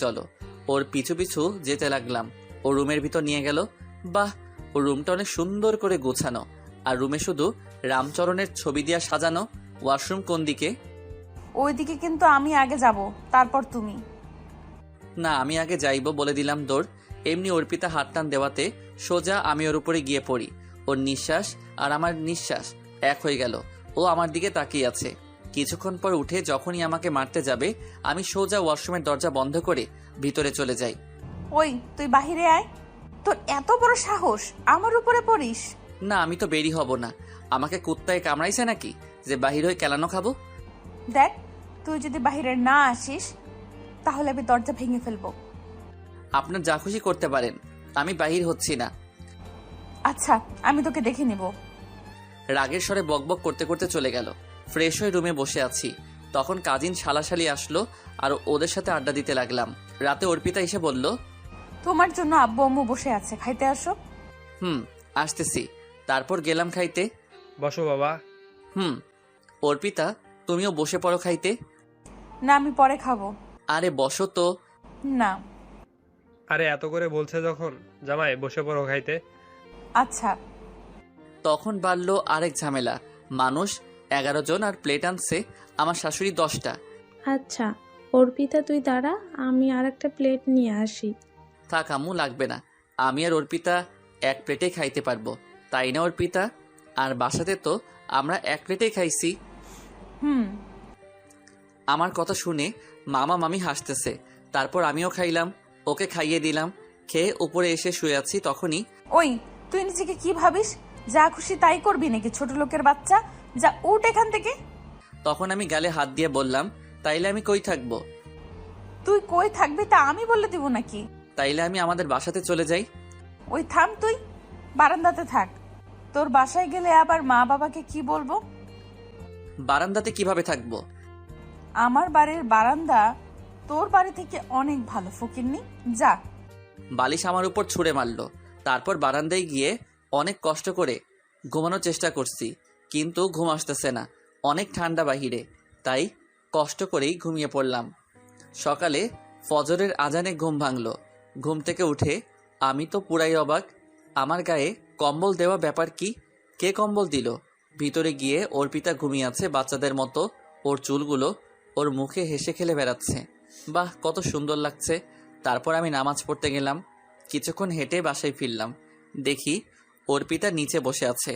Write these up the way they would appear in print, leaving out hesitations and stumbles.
চলো। ওর পিছু পিছু যেতে লাগলাম। ও রুমের ভিতর নিয়ে গেল। বাহ, ও রুমটা অনেক সুন্দর করে গোছানো, আর রুমে শুধু রামচরণের ছবি দিয়া সাজানো। ওয়াশরুম কোন দিকে? ওইদিকে, কিন্তু আমি আগে যাব, তারপর তুমি। না, আমি আগে যাইব বলে দিলাম দৌড়। এমনি অর্পিতা হাত টান দেওয়াতে সোজা আমি ওর উপরে গিয়ে পড়ি। ওর নিঃশ্বাস আর আমার নিঃশ্বাস এক হয়ে গেল। ও আমার দিকে তাকিয়ে আছে। কিছুক্ষণ পর উঠে যখনই আমাকে মারতে যাবে, আমি সোজা ওয়াশরুমের দরজা বন্ধ করে ভিতরে চলে যাই। ওই, তুই বাহিরে আয়। তোর এত বড় সাহস, আমার উপরে পড়িস? না, আমি তো বেরি হব না। আমাকে কুত্তায় কামড়াইছে নাকি যে বাহির হয়ে কেলানো খাবো? দেখ, তুই যদি বাহিরে না আসিস তাহলে আমি দরজা ভেঙে ফেলবো। আপনার যা খুশি করতে পারেন, আমি বাহির হচ্ছি না। আচ্ছা, আমি তোকে দেখে নিব। রাগের স্বরে বকবক করতে করতে চলে গেল। ফ্রেশ হয়ে রুমে বসে আছি, তখন কাজিন শালাশালি আসলো আর ওদের সাথে আড্ডা দিতে লাগলাম। রাতে অর্পিতা এসে বলল, তোমার জন্য আব্বু আম্মু বসে আছে, খাইতে আসো। আসতেছি। তারপর গেলাম খাইতে। বসো বাবা। অর্পিতা, তুমিও বসে পড়ো খাইতে। না, আমি পরে খাবো। আরে বসো তো। না। আরে এত করে বলছে যখন, জামাই বসে পড়ো খাইতে। আচ্ছা। তখন বাড়ল আরেক ঝামেলা। মানুষ 11 জন আর প্লেট আনছে আমার শাশুড়ি 10টা। আচ্ছা অর্পিতা, তুই দাঁড়া, আমি আর একটা প্লেট নিয়ে আসি। থাক আম্মু, লাগবে না। আমি আর অর্পিতা এক প্লেটে খাইতে পারবো, তাই না অর্পিতা? আর বাসাতে তো আমরা এক প্লেটেই খাইছি। আমার কথা শুনে মামা মামি হাসতেছে। তারপর আমিও খাইলাম, ওকে খাইয়ে দিলাম। খেয়ে উপরে এসে শুয়ে আছি, তখনই ওই, তুই নিজেকে কি ভাবিস? যা খুশি তাই করবি নাকি ছোট লোকের বাচ্চা? যা, উঠ এখান থেকে। তখন আমি গালে হাত দিয়ে বললাম, তাইলে আমি কই থাকবো? তুই কই থাকবি তা আমি বলে দিব নাকি? তাইলে আমি আমাদের বাসাতে চলে যাই। ওই থাম, তুই বারান্দাতে থাক। তোর বাসায় গেলে আবার মা বাবাকে কি বলবো? বারান্দাতে কিভাবে থাকবো? আমার বাড়ির বারান্দা তোর বাড়ি থেকে অনেক ভালো, ফকিন্নি। যা। বালিশ আমার উপর ছুঁড়ে মারলো। তারপর বারান্দায় গিয়ে অনেক কষ্ট করে ঘুমানোর চেষ্টা করছি, কিন্তু ঘুম আসতেছে না। অনেক ঠান্ডা বাহিরে, তাই কষ্ট করেই ঘুমিয়ে পড়লাম। সকালে ফজরের আজানে ঘুম ভাঙলো। ঘুম থেকে উঠে আমি তো পুরাই অবাক। আমার গায়ে কম্বল দেওয়া ব্যাপার কি? কে কম্বল দিল? ভিতরে গিয়ে অর্পিতা ঘুমিয়ে আছে বাচ্চাদের মতো। ওর চুলগুলো ওর মুখে হেসে খেলে বেড়াচ্ছে। বাহ, কত সুন্দর লাগছে। তারপর আমি নামাজ পড়তে গেলাম। কিছুক্ষণ হেঁটে বাসায় ফিরলাম, দেখি অর্পিতা নিচে বসে আছে।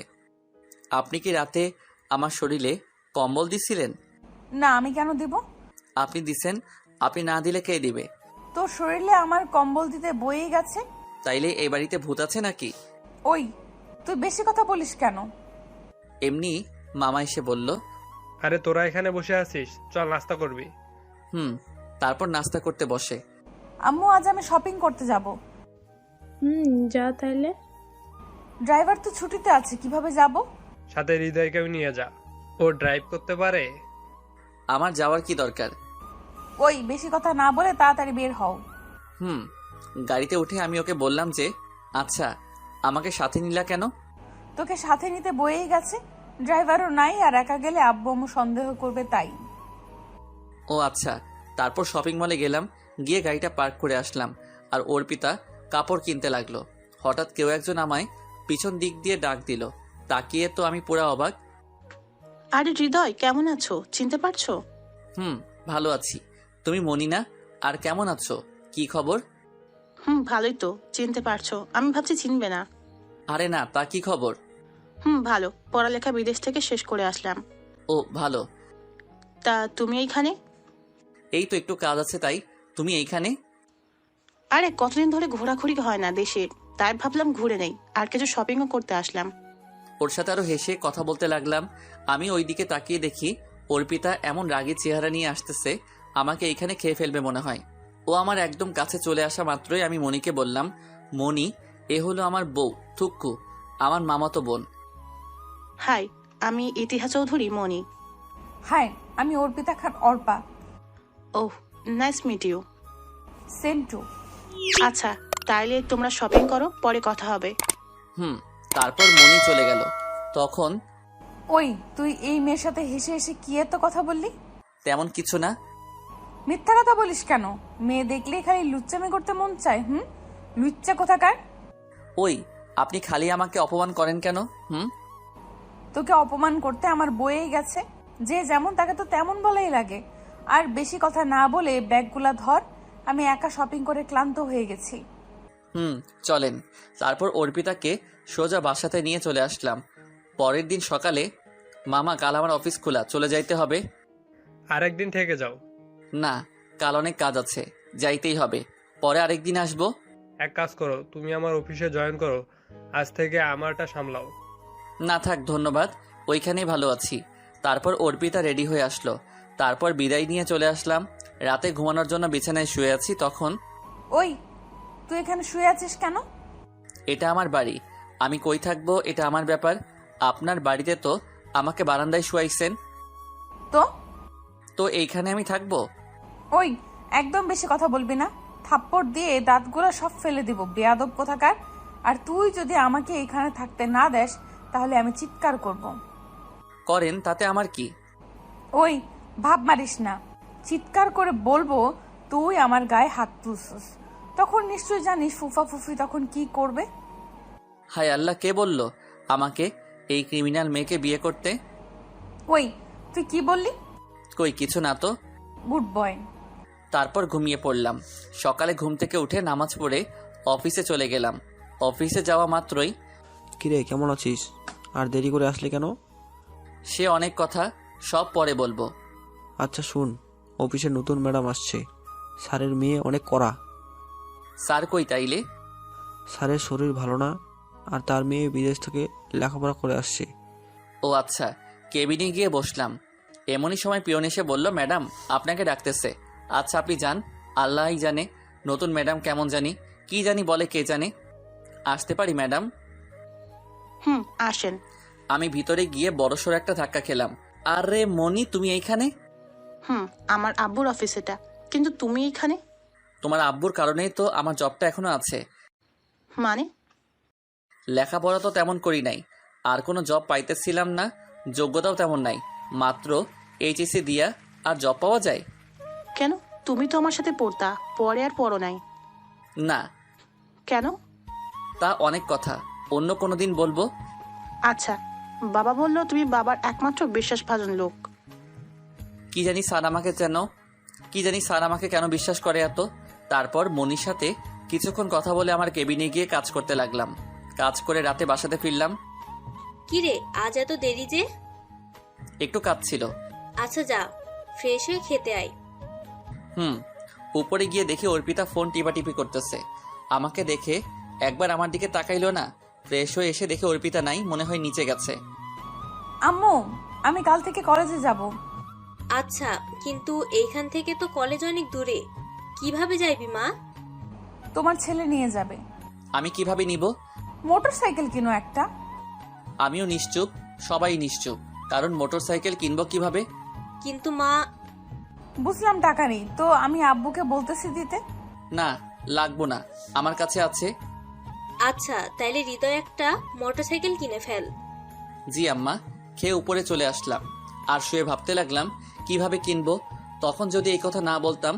আপনি কি রাতে আমার শরীরে কম্বল দিছিলেন? না, আমি কেন দিব? আপনি দিছেন, আপনি না দিলে কে দিবে? তোর শরীরে আমার কম্বল দিতে বয়েই গেছে। তাইলে এই বাড়িতে ভূত আছে নাকি? ওই, তুই বেশি কথা বলিস কেন? এমনি মামা এসে বলল। আরে তোরা এখানে বসে আছিস, চল নাস্তা করবি। তারপর নাস্তা করতে বসে। আম্মু, আজ আমি শপিং করতে যাব। যা তাইলে। ড্রাইভার তো ছুটিতে আছে, কিভাবে যাব? সাথে হৃদয়কেও নিয়ে যা, ও ড্রাইভ করতে পারে। আমার যাওয়ার কি দরকার? ওই, বেশি কথা না বলে তাড়াতাড়ি বের হও। গাড়িতে উঠে আমি ওকে বললাম যে, আচ্ছা আমাকে সাথে নিলা কেন? তোকে সাথে নিতে বয়েই গেছে, ড্রাইভারও নাই, আর একা গেলে আব্বু আম্মু সন্দেহ করবে তাই। ও আচ্ছা। তারপর শপিং মলে গেলাম, গিয়ে গাড়িটা পার্ক করে আসলাম। আর অর্পিতা কাপড় কিনতে লাগলো। হঠাৎ কেউ একজন আমায় পিছন দিক দিয়ে ডাক দিল। তাকিয়ে তো আমি পুরা অবাক। আরে হৃদয়, কেমন আছো? চিনতে পারছো? ভালো আছি। তুমি মনি না? আর কেমন আছো? কি খবর? ভালোই তো। চিনতে পারছো? আমি ভাবছি চিনবে না। আরে না, তা কি খবর? ভালো। পড়ালেখা বিদেশ থেকে শেষ করে আসলাম। ও ভালো। তা তুমি এইখানে? এই তো একটু কাজ আছে তাই। তুমি এইখানে? আরে কতদিন ধরে ঘোরাঘুরি হয় না দেশে, তাই ভাবলাম ঘুরে নেই, আর কিছু শপিংও করতে আসলাম। ওর সাথে আরো হেসে কথা বলতে লাগলাম। আমি ওইদিকে তাকিয়ে দেখি অর্পিতা এমন রাগী চেহারা নিয়ে আসতেছে, আমাকে এইখানে খেয়ে ফেলবে মনে হয়। ও আমার একদম কাছে চলে আসা মাত্রই আমি মনিকে বললাম, মনি, এ হলো আমার বউ থুক্কু, আমার মামাতো বোন। হাই, আমি ইতিহাস চৌধুরী, মনি। হাই, আমি Arpita Khan, Arpa. Oh, nice meet you. Same too. আচ্ছা, তাইলে তোমরা শপিং করো, পরে কথা হবে। তারপর মনি চলে গেল। তখন ওই, তুই এই মেয়ের সাথে হেসে হেসে কি এত কথা বললি? তেমন কিছু না। মিথ্যা কথা বলিস কেন? মেয়ে দেখলেই খালি লুচ্চামি করতে মন চায়। লুচ্চা কোথাকার। ওই, আপনি খালি আমাকে অপমান করেন কেন? তোকে অপমান করতে আমার বয়েই গেছে। যে যেমন তাকে তো তেমন বলাই লাগে। আর বেশি কথা না বলে ব্যাগগুলা ধর, আমি একা শপিং করে ক্লান্ত হয়ে গেছি। চলেন। তারপর অর্পিতাকে সোজা বাসাতে নিয়ে চলে আসলাম। পরের দিন সকালে, মামা কাল আমার অফিস খোলা, চলে যাইতে হবে। আরেকদিন থেকে যাও। না, কাল অনেক কাজ আছে, যাইতেই হবে। পরে আরেকদিন আসবো। এক কাজ করো, তুমি আমার অফিসে জয়েন করো, আজ থেকে আমারটা সামলাও। না থাক, ধন্যবাদ, ওইখানেই ভালো আছি। তারপর অর্পিতা রেডি হয়ে আসলো। তারপর বিদায় নিয়ে চলে আসলাম। রাতে ঘুমানোর জন্য বিছানায় শুয়ে আছি, তখন ওই, তুই এখানে শুয়ে আছিস কেন? এটা আমার বাড়ি, আমি কই থাকবো এটা আমার ব্যাপার। আপনার বাড়িতে তো আমাকে বারান্দায় শুয়াইছেন, তো তো এইখানে আমি থাকবো? ওই, একদম বেশি কথা বলবি না। থাপ্পড় দিয়ে দাঁতগুলো সব ফেলে দিব, বেয়াদব কোথাকার। আর তুই যদি আমাকে এখানে থাকতে না দেস, তাহলে আমি চিৎকার করব। করেন, তাতে আমার কি? ওই, ভাব মারিস না। চিৎকার করে বলবো তুই আমার গায়ে হাত তুলছিস। তখন নিশ্চয়ই জানিস ফুফা ফুফি তখন কি করবে। হায় আল্লাহ, কে বলল আমাকে এই ক্রিমিনাল মেয়েকে বিয়ে করতে? ওই, তুই কি বললি? কই কিছু না তো। Good boy. তারপর ঘুমিয়ে পড়লাম। সকালে ঘুম থেকে উঠে নামাজ পড়ে অফিসে চলে গেলাম। অফিসে যাওয়া মাত্রই, কিরে কেমন আছিস? আর দেরি করে আসলি কেন? সে অনেক কথা, সব পরে বলবো। আচ্ছা শুন, অফিসে নতুন ম্যাডাম আসছে। স্যারের মেয়ে অনেক কড়া। স্যার কই তাইলে? স্যারের শরীর ভালো না, আর তার মেয়ে বিদেশ থেকে লেখাপড়া করে আসছে। ও আচ্ছা। কেবিনে গিয়ে বসলাম। এমনই সময় পিয়ন এসে বলল, ম্যাডাম আপনাকে ডাকতেছে। আচ্ছা আপনি যান, আল্লাহই জানে নতুন ম্যাডাম কেমন জানি, কি জানি বলে, কে জানে। আসতে পারি ম্যাডাম? আসেন। আমি ভিতরে গিয়ে বড়সড় একটা ধাক্কা খেলাম। আরে মনি, তুমি এইখানে? আমার আব্বুর অফিস এটা, কিন্তু তুমি এখানে? তোমার আব্বুর কারণেই তো আমার জবটা এখনো আছে। মানে? লেখাপড়া তো তেমন করি নাই, আর কোনো জব পাইতেছিলাম না, যোগ্যতাও তেমন নাই, মাত্র এইচএসসি দিয়া আর জব পাওয়া যায়? কেন? তুমি তো আমার সাথে পড়তা, পরে আর পড়ো নাই। না। কেন? তা অনেক কথা, অন্য কোনো দিন বলবো। আচ্ছা, বাবা বললো তুমি বাবার একমাত্র বিশ্বাসভাজন লোক। কি জানি স্যার আমাকে কেন বিশ্বাস করে এত। তারপর মনির সাথে কিছুক্ষণ কথা বলে আমার কেবিনে গিয়ে কাজ করতে লাগলাম। কাজ করে রাতে বাসাতে ফিরলাম। কিরে আজ এত দেরি যে? একটু কাজ ছিল। আচ্ছা যা, ফ্রেশ হয়ে খেতে আয়। উপরে গিয়ে দেখি অর্পিতা ফোন টিপাটিপি করতেছে। আমাকে দেখে একবার আমার দিকে তাকাইলো না। ফ্রেশ হয়ে এসে দেখে অর্পিতা নাই, মনে হয় নিচে গেছে। আম্মু, আমি কাল থেকে কলেজে যাব। আচ্ছা, কিন্তু এইখান থেকে তো কলেজ অনেক দূরে, কিভাবে যাইবি মা? তোমার ছেলে নিয়ে যাবে। আমি কিভাবে নিব? মোটর সাইকেল কিনো একটা। আমিও নিশ্চুপ, সবাই নিশ্চুপ, কারণ মোটর সাইকেল কিনবো কিভাবে? কিন্তু মা। বুঝলাম টাকা নেই, তো আমি আব্বুকে বলতেছি দিতে। না, লাগবো না, আমার কাছে আছে। আচ্ছা তাইলে হৃদয় একটা মোটরসাইকেল কিনে ফেল। জি আম্মা। খেয়ে উপরে চলে আসলাম, আর শুয়ে ভাবতে লাগলাম কিভাবে কিনবো। তখন যদি এই কথা না বলতাম,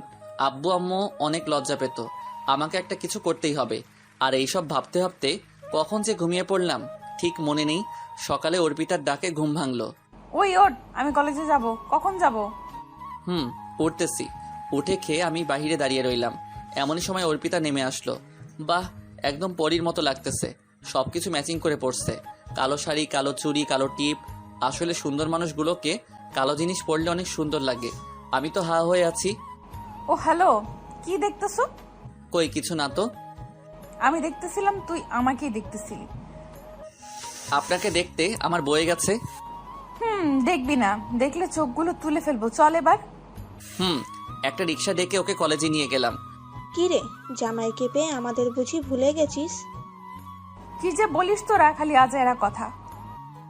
আব্বু আম্মু অনেক লজ্জা পেত। আমাকে একটা কিছু করতেই হবে। আর এইসব ভাবতে ভাবতে কখন যে ঘুমিয়ে পড়লাম ঠিক মনে নেই। সকালে অর্পিতার ডাকে ঘুম ভাঙলো। ওই ওঠ, আমি কলেজে যাব। কখন যাব? উঠতেছি। উঠে খেয়ে আমি বাহিরে দাঁড়িয়ে রইলাম। এমনই সময় অর্পিতা নেমে আসলো। বাহ, একদম পরীর মতো লাগতেছে। সবকিছু ম্যাচিং করে পড়ছে, কালো শাড়ি, কালো চুড়ি, কালো টিপ। আসলে সুন্দর মানুষগুলোকে কালো জিনিস পরলে অনেক সুন্দর লাগে। আমি তো হা হয়ে আছি। ও হ্যালো, কি দেখতেছো? কই কিছু না তো। আমি দেখতেছিলাম, তুই আমাকেই দেখতেছিলি। আপনাকে দেখতে আমার বয়ে গেছে। দেখবি না, দেখলে চোখগুলো তুলে ফেলবো। চল এবার। একটা রিক্সা ডেকে ওকে কলেজে নিয়ে গেলাম। কিরে জামাইকে পেয়ে আমাদের বুঝি ভুলে গেছিস? কি যে বলিস তোরা, খালি আজাইরা কথা।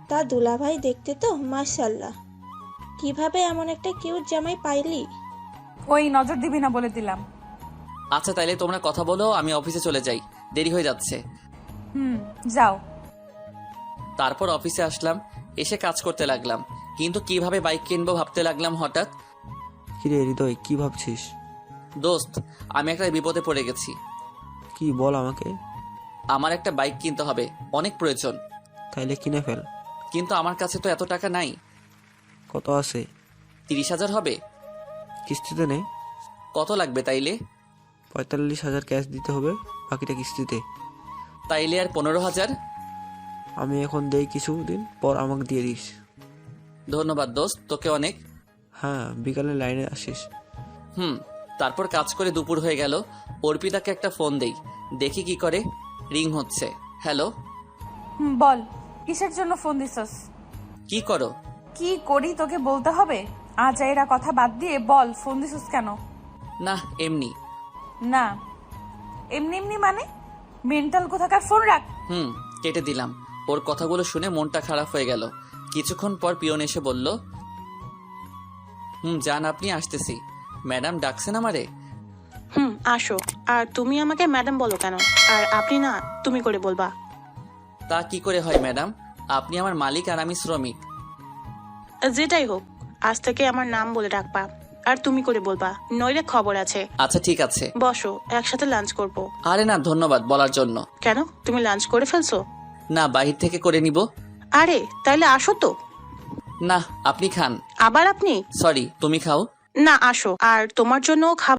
তা দুলাভাই দেখতে তো মাশাআল্লাহ, কিভাবে এমন একটা কিউট জামাই পাইলি? ওই, নজর দিবি না বলে দিলাম। আচ্ছা তাইলে তোমরা কথা বলো, আমি অফিসে চলে যাই, দেরি হয়ে যাচ্ছে। যাও। তারপর অফিসে আসলাম, এসে কাজ করতে লাগলাম। কিন্তু কিভাবে বাইক কিনবো ভাবতে লাগলাম। হঠাৎ কিরে হৃদয়, কি ভাবছিস? দোস্ত, আমি একটা বিপদে পড়ে গেছি। কি বল আমাকে। আমার একটা বাইক কিনতে হবে, অনেক প্রয়োজন। তাইলে কিনে ফেল। কিন্তু আমার কাছে তো এত টাকা নাই। কত আছে? 30,000 হবে। কিস্তিতে নে। কত লাগবে তাইলে? 45,000 ক্যাশ দিতে হবে, বাকিটা কিস্তিতে। তাইলে আর 15,000? আমি এখন দেই, কিছুদিন পর আমাকে দিয়ে দিস। ধন্যবাদ দোস্ত, তোকে অনেক। হ্যাঁ, বিকালে লাইনে আসিস। তারপর কাজ করে দুপুর হয়ে গেল। অর্পিতাকে একটা ফোন দেই, দেখি কি করে। রিং হচ্ছে। হ্যালো। বল, কিসের জন্য ফোন দিছস? কি করো? কি করি তোকে বলতে হবে? আজ এরা কথা বাদ দিয়ে বল, ফোন দিছস কেন? না, এমনি। না, এমনি এমনি মানে? মেন্টাল কোথাকার, ফোন রাখ। কেটে দিলাম। ওর কথাগুলো শুনে মনটা খারাপ হয়ে গেল। কিছুক্ষণ পর পিয়ন এসে বলল, যান আপনি, আসতেছি। ম্যাডাম ডাকছেন আমারে? আসো। আর তুমি আমাকে ম্যাডাম বলো কেন? আর আপনি না, তুমি করে বলবা। তা কি করে হয় ম্যাডাম? আপনি আমার মালিক আর আমি শ্রমিক। যেটাই হোক, আজ থেকে আমার নাম বলে ডাকবা, আর তুমি করে বলবা, নইলে খবর আছে। আচ্ছা ঠিক আছে। বসো, একসাথে লাঞ্চ করব। আরে না, ধন্যবাদ বলার জন্য। কেন, তুমি লাঞ্চ করে ফেলছো? না, বাহির থেকে করে নিব। আরে তাইলে আসো তো। না, আপনি খান। আবার আপনি? সরি, তুমি খাও। না, আসো। আর তোমার জন্য খাবার